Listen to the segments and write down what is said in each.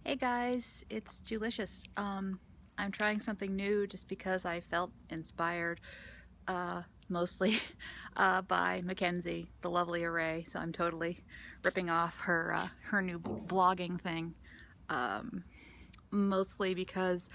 Hey guys, it's Julicious. I'm trying something new just because I felt inspired, mostly by Mackenzie, the lovely array. So I'm totally ripping off her new vlogging thing, um, mostly because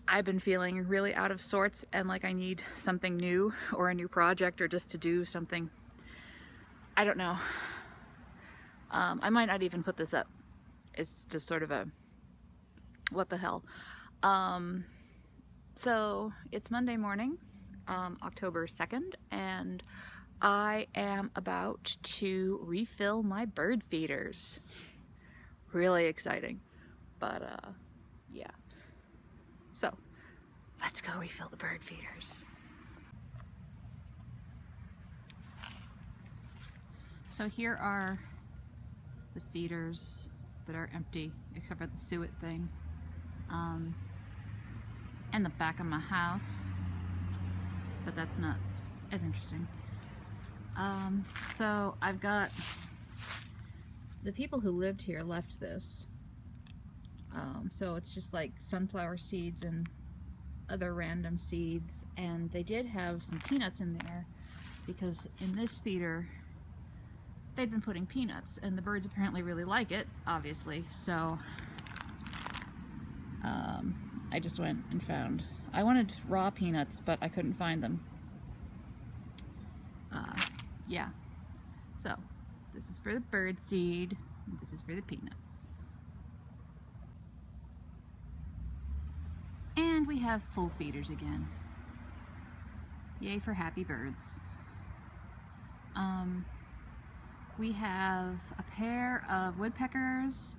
I've been feeling really out of sorts and like I need something new or a new project or just to do something. I don't know. I might not even put this up. It's just sort of a what the hell. Um, So it's Monday morning, October 2nd, and I am about to refill my bird feeders. Really exciting, but yeah. So let's go refill the bird feeders. So here are the feeders that are empty, except for the suet thing, um, and the back of my house, but that's not as interesting. So I've got the people who lived here left this. So it's just like sunflower seeds and other random seeds. And they did have some peanuts in there because in this feeder they've been putting peanuts and the birds apparently really like it, obviously. So I just went and found, I wanted raw peanuts, but I couldn't find them. Yeah. So this is for the bird seed, and this is for the peanuts. And we have full feeders again. Yay for happy birds. We have a pair of woodpeckers.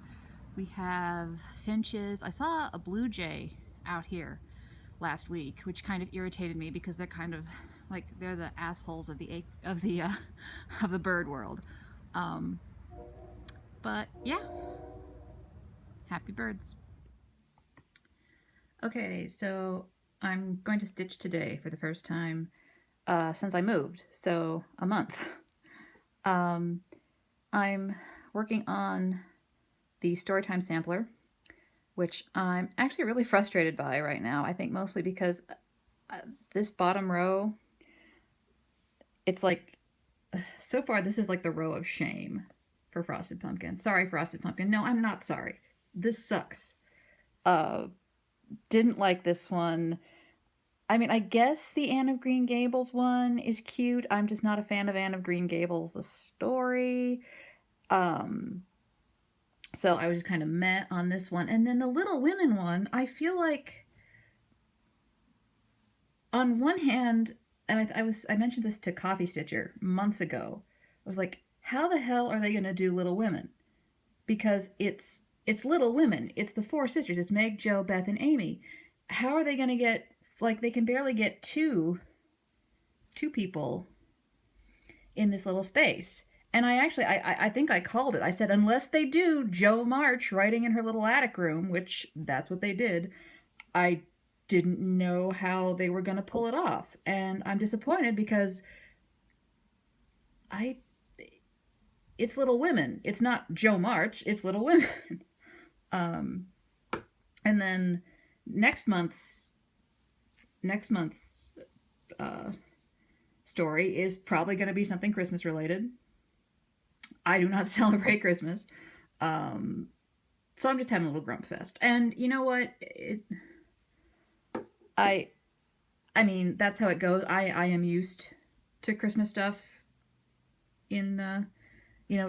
We have finches. I saw a blue jay out here last week, which kind of irritated me because they're kind of like they're the assholes of the of the bird world. Um, but yeah, happy birds. Okay, so I'm going to stitch today for the first time since I moved, so a month. Um, I'm working on the Storytime sampler, which I'm actually really frustrated by right now. I think mostly because this bottom row, it's like, so far this is like the row of shame for Frosted Pumpkin. Sorry, Frosted Pumpkin. No, I'm not sorry. This sucks. Uh, didn't like this one. I mean, I guess the Anne of Green Gables one is cute. I'm just not a fan of Anne of Green Gables, the story. Um, so I was just kind of meh on this one. And then the Little Women one, I feel like on one hand, and I mentioned this to Coffee Stitcher months ago. I was like, how the hell are they going to do Little Women? Because it's Little Women. It's the four sisters. It's Meg, Jo, Beth, and Amy. How are they going to get, like, they can barely get two people in this little space. And I think I called it. I said, unless they do Jo March writing in her little attic room, which that's what they did, I didn't know how they were going to pull it off. And I'm disappointed because I it's Little Women. It's not Jo March, it's Little Women. um and then next month's next month's uh story is probably going to be something Christmas related. I do not celebrate Christmas. Um so I'm just having a little grump fest. And you know what? I I mean, that's how it goes. I am used to Christmas stuff in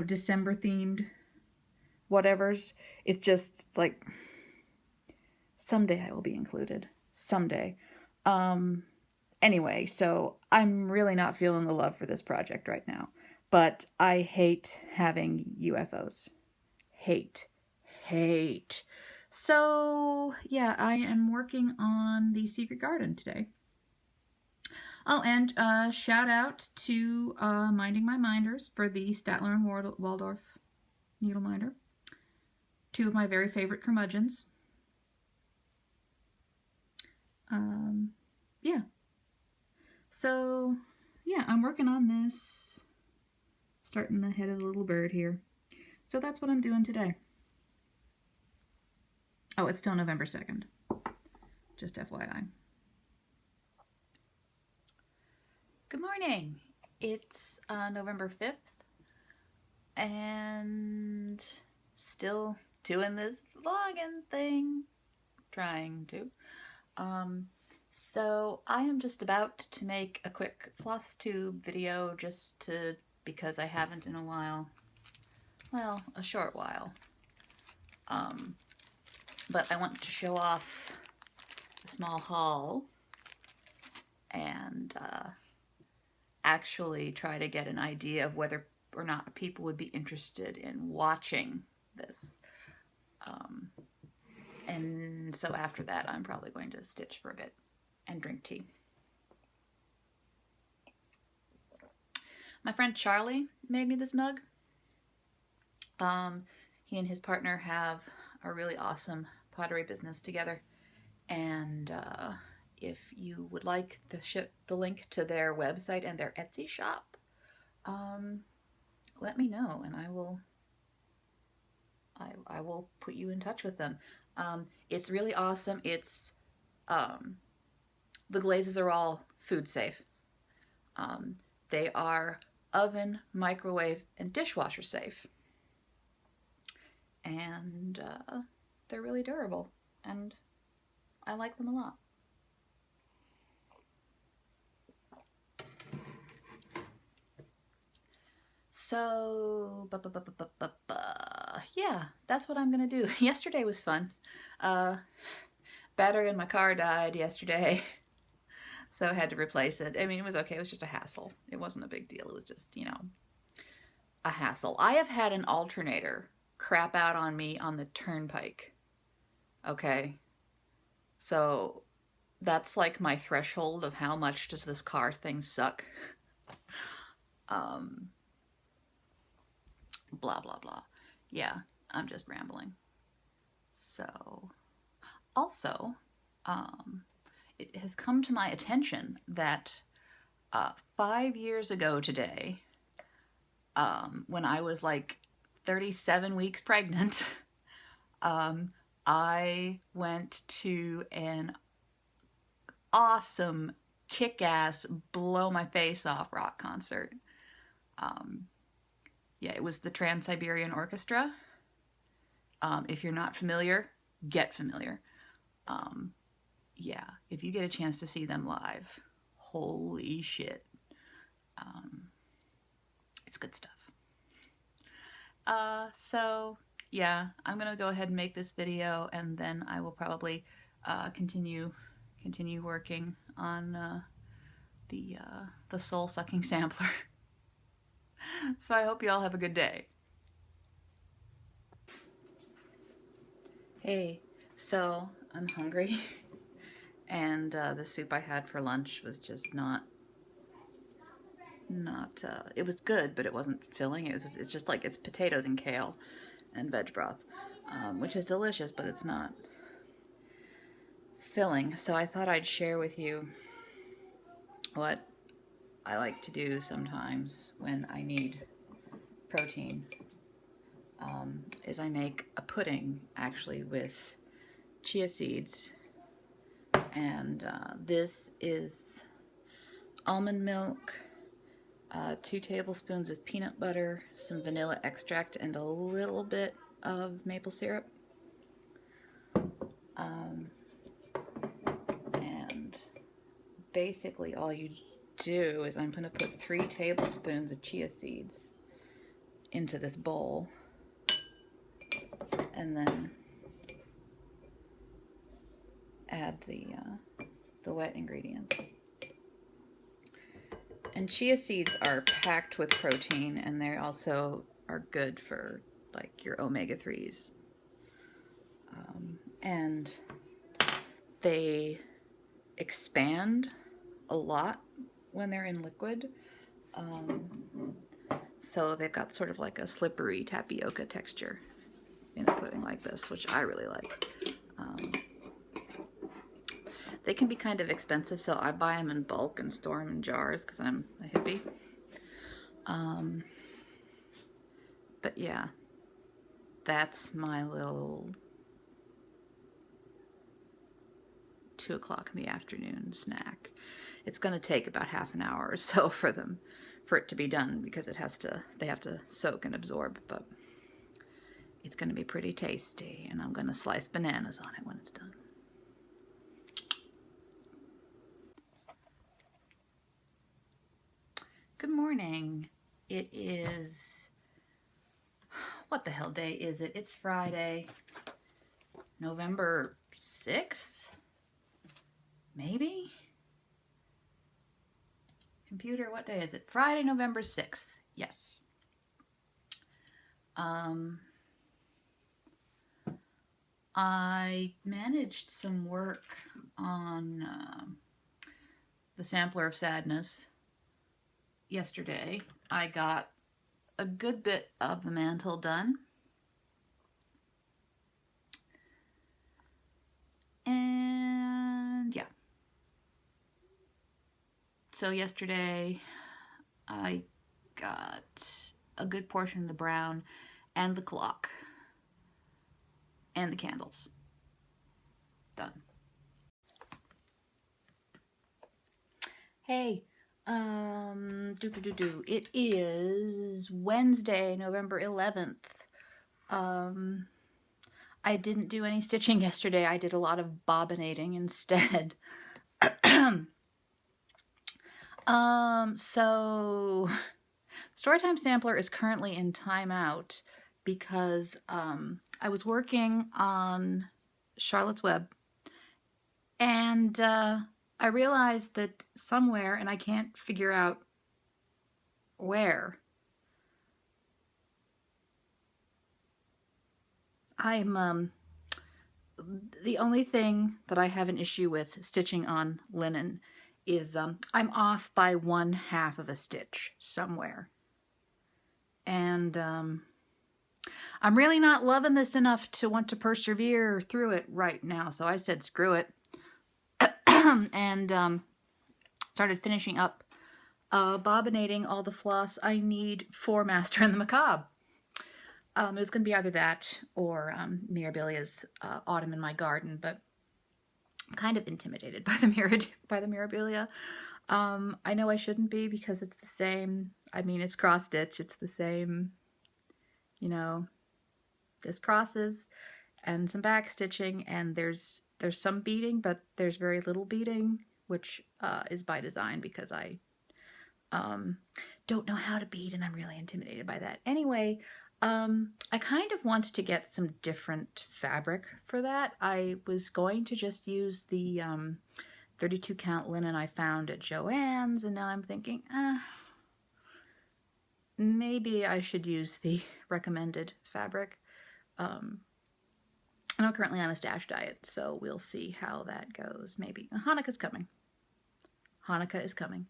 December themed whatevers. It's like someday I will be included. Someday. Um anyway, so I'm really not feeling the love for this project right now. But I hate having UFOs. Hate. Hate. So, yeah, I am working on the Secret Garden today. Oh, and shout out to Minding My Minders for the Statler and Waldorf needle minder. Two of my very favorite curmudgeons. Yeah. So, yeah, I'm working on this. Starting the head of the little bird here. So that's what I'm doing today. Oh, it's still November 2nd. Just FYI. Good morning. It's November 5th and still doing this vlogging thing. Trying to. So I am just about to make a quick Flosstube video because I haven't in a while. Well, a short while. But I want to show off a small haul and actually try to get an idea of whether or not people would be interested in watching this. And so after that, I'm probably going to stitch for a bit and drink tea. My friend Charlie made me this mug. He and his partner have a really awesome pottery business together, and if you would like the link to their website and their Etsy shop, let me know and I will put you in touch with them. It's really awesome. It's the glazes are all food safe. They are oven, microwave, and dishwasher safe. And they're really durable, and I like them a lot. So, yeah, that's what I'm gonna do. Yesterday was fun. Battery in my car died yesterday, so I had to replace it. I mean, it was okay. It was just a hassle. It wasn't a big deal. It was just, you know, a hassle. I have had an alternator crap out on me on the turnpike. Okay. So that's like my threshold of how much does this car thing suck. Blah, blah, blah. Yeah, I'm just rambling. So, also, it has come to my attention that 5 years ago today, when I was like 37 weeks pregnant, I went to an awesome, kick-ass, blow-my-face-off rock concert. Yeah, it was the Trans-Siberian Orchestra. If you're not familiar, get familiar. Yeah, if you get a chance to see them live, holy shit. It's good stuff. So yeah, I'm gonna go ahead and make this video, and then I will probably continue working on the soul-sucking sampler. So I hope you all have a good day. Hey, so I'm hungry, and the soup I had for lunch was just not. It was good, but it wasn't filling. It's just like, it's potatoes and kale and veg broth, which is delicious, but it's not filling. So I thought I'd share with you what I like to do sometimes when I need protein. Is I make a pudding, actually, with chia seeds, and this is almond milk, 2 tablespoons of peanut butter, some vanilla extract, and a little bit of maple syrup. And basically all you do is I'm going to put 3 tablespoons of chia seeds into this bowl, and then add the wet ingredients. And chia seeds are packed with protein, and they also are good for like your omega-3s. And they expand a lot when they're in liquid. So they've got sort of like a slippery tapioca texture in a pudding like this, which I really like. They can be kind of expensive, so I buy them in bulk and store them in jars because I'm a hippie. But yeah, that's my little 2 o'clock in the afternoon snack. It's going to take about half an hour or so for it to be done because they have to soak and absorb, but it's going to be pretty tasty, and I'm going to slice bananas on it when it's done. Good morning. It is, what the hell day is it? It's Friday, November 6th? Maybe? Computer, what day is it? Friday, November 6th. Yes. I managed some work on the Sampler of Sadness yesterday. I got a good bit of the mantle done. And yeah. So yesterday I got a good portion of the brown and the clock and the candles done. Hey, it is Wednesday, November 11th. I didn't do any stitching yesterday. I did a lot of bobbinating instead. So Storytime Sampler is currently in timeout because I was working on Charlotte's Web, and I realized that somewhere, and I can't figure out where, I'm the only thing that I have an issue with stitching on linen is I'm off by 1/2 of a stitch somewhere. And I'm really not loving this enough to want to persevere through it right now. So I said, screw it. And started finishing up bobbinating all the floss I need for Master and the Macabre. It was going to be either that or Mirabilia's Autumn in My Garden, but I'm kind of intimidated by the Mirabilia. I know I shouldn't be because it's the same. I mean, it's cross stitch. It's the same, you know, there's crosses and some back stitching, and there's some beading, but there's very little beading, which is by design because I don't know how to bead, and I'm really intimidated by that. Anyway, I kind of want to get some different fabric for that. I was going to just use the 32 count linen I found at Joann's, and now I'm thinking, maybe I should use the recommended fabric. I'm currently on a stash diet, so we'll see how that goes. Maybe. Hanukkah's coming. Hanukkah is coming.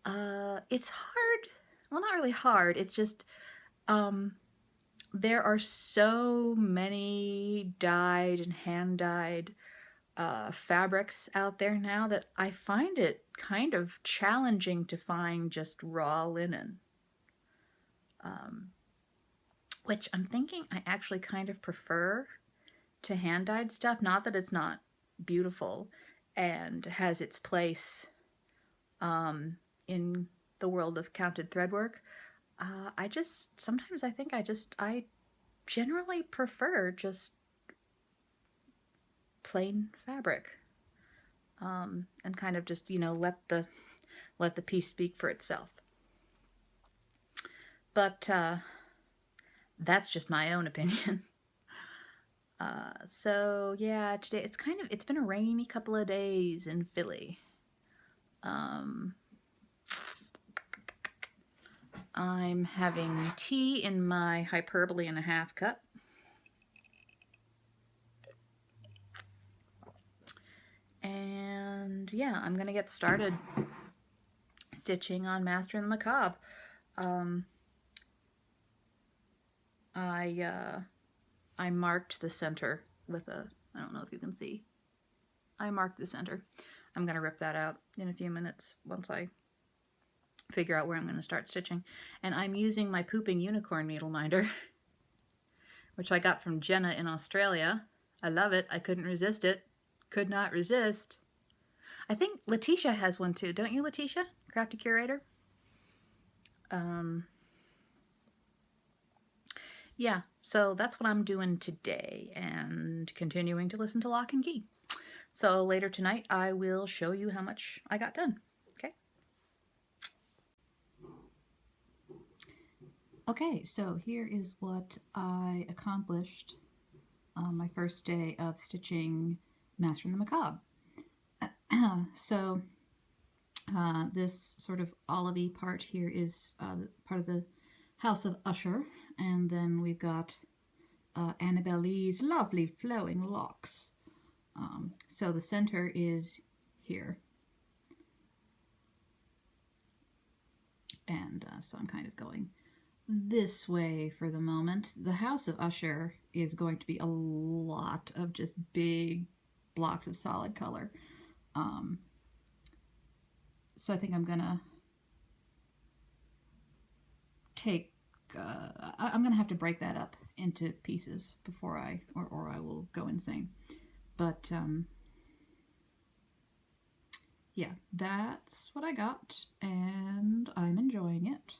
It's hard. Well, not really hard. It's just, there are so many dyed and hand-dyed fabrics out there now that I find it kind of challenging to find just raw linen. Which I'm thinking I actually kind of prefer to hand-dyed stuff. Not that it's not beautiful and has its place in the world of counted threadwork. Sometimes I think I generally prefer just plain fabric, and kind of just, you know, let the piece speak for itself. But that's just my own opinion. So yeah, today it's been a rainy couple of days in Philly. I'm having tea in my hyperbole and a half cup. And yeah, I'm gonna get started stitching on Master and the Macabre. I marked the center with I don't know if you can see. I marked the center. I'm gonna rip that out in a few minutes once I figure out where I'm going to start stitching. And I'm using my Pooping Unicorn needle minder, which I got from Jenna in Australia. I love it. I couldn't resist it. Could not resist. I think Letitia has one too. Don't you, Letitia? Crafty Curator? Yeah, so that's what I'm doing today and continuing to listen to Lock and Key. So later tonight, I will show you how much I got done. Okay. Okay, so here is what I accomplished on my first day of stitching Master and the Macabre. So this sort of olivey part here is part of the House of Usher, and then we've got Annabelle Lee's lovely flowing locks. So the center is here. And so I'm kind of going this way for the moment. The House of Usher is going to be a lot of just big blocks of solid color. So I think I'm gonna take, I'm gonna have to break that up into pieces before or I will go insane. But yeah, that's what I got, and I'm enjoying it.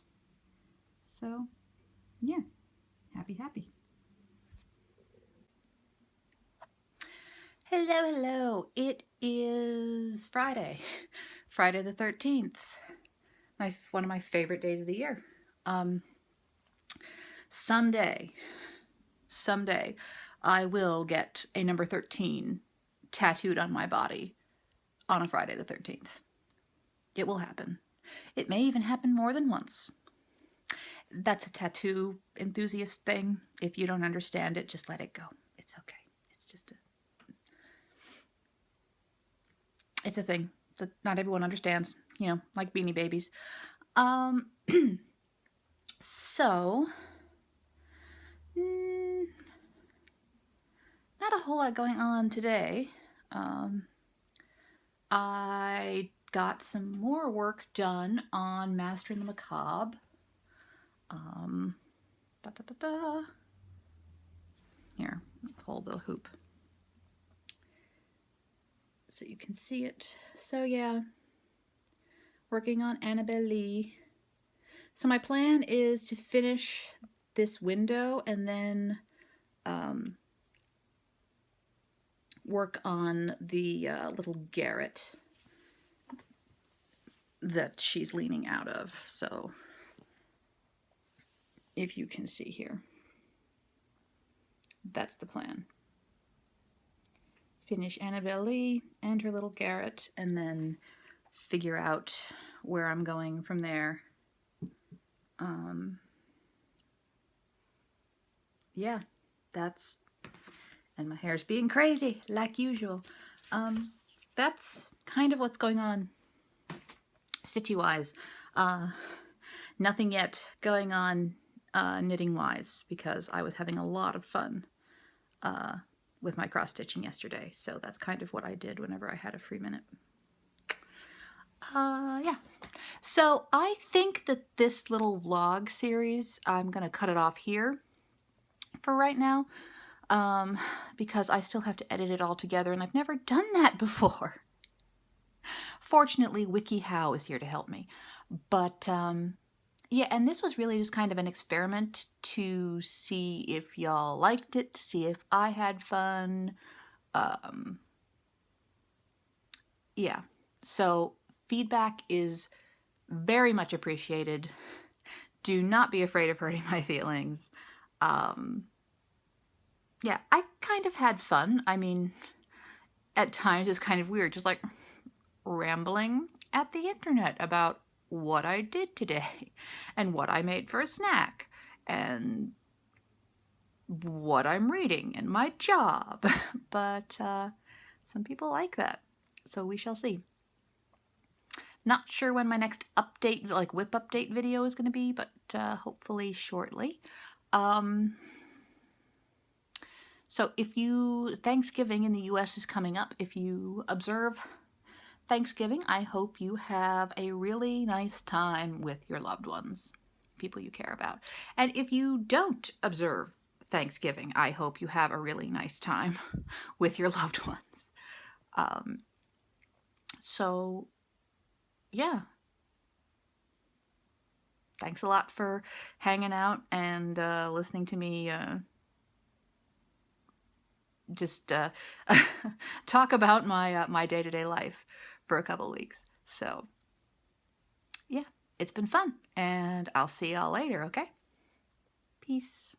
So yeah, happy. Hello. It is Friday, Friday the 13th. One of my favorite days of the year. Someday, I will get a number 13 tattooed on my body on a Friday the 13th. It will happen. It may even happen more than once. That's a tattoo enthusiast thing. If you don't understand it, just let it go. It's okay. It's just it's a thing that not everyone understands, you know, like Beanie Babies. So, not a whole lot going on today. I got some more work done on Master and the Macabre. Here, hold the hoop so you can see it. So yeah, working on Annabelle Lee. So my plan is to finish this window and then work on the little garret that she's leaning out of. So if you can see here, that's the plan. Finish Annabelle Lee and her little garret, and then figure out where I'm going from there. Yeah, that's, and my hair's being crazy like usual. That's kind of what's going on stitchy wise. Nothing yet going on knitting wise, because I was having a lot of fun with my cross stitching yesterday. So that's kind of what I did whenever I had a free minute. Yeah. So I think that this little vlog series, I'm gonna cut it off here for right now, because I still have to edit it all together, and I've never done that before. Fortunately, WikiHow is here to help me. But yeah, and this was really just kind of an experiment to see if y'all liked it, to see if I had fun. Yeah, so feedback is very much appreciated. Do not be afraid of hurting my feelings. Yeah, I kind of had fun. I mean, at times it's kind of weird, just like rambling at the internet about what I did today and what I made for a snack and what I'm reading and my job. But some people like that, so we shall see. Not sure when my next update, like whip update video is going to be, but hopefully shortly. So Thanksgiving in the US is coming up. If you observe Thanksgiving, I hope you have a really nice time with your loved ones, people you care about. And if you don't observe Thanksgiving, I hope you have a really nice time with your loved ones. Um, so yeah, thanks a lot for hanging out and listening to me just talk about my day-to-day life for a couple weeks. So yeah, it's been fun, and I'll see y'all later. Okay, peace.